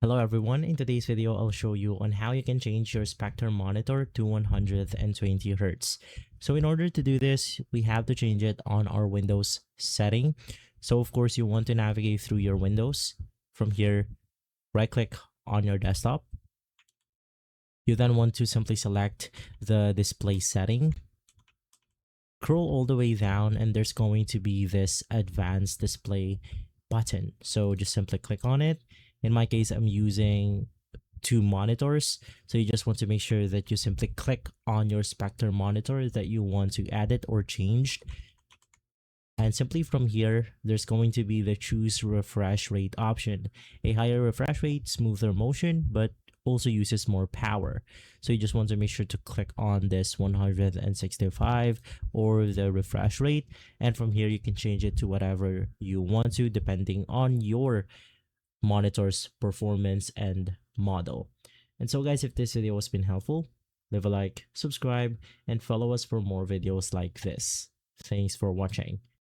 Hello everyone, in today's video I'll show you on how you can change your Sceptre monitor to 120 Hz. So in order to do this, we have to change it on our Windows setting. So of course you want to navigate through your Windows. From here, right click on your desktop. You then want to simply select the display setting. Scroll all the way down and there's going to be this advanced display button. So just simply click on it. In my case, I'm using two monitors. So you just want to make sure that you simply click on your Sceptre monitor that you want to edit or change. And simply from here, there's going to be the choose refresh rate option. A higher refresh rate, smoother motion, but also uses more power. So you just want to make sure to click on this 165 or the refresh rate. And from here, you can change it to whatever you want to depending on your monitor's performance and model. And so guys, if this video has been helpful, leave a like, subscribe, and follow us for more videos like this. Thanks for watching.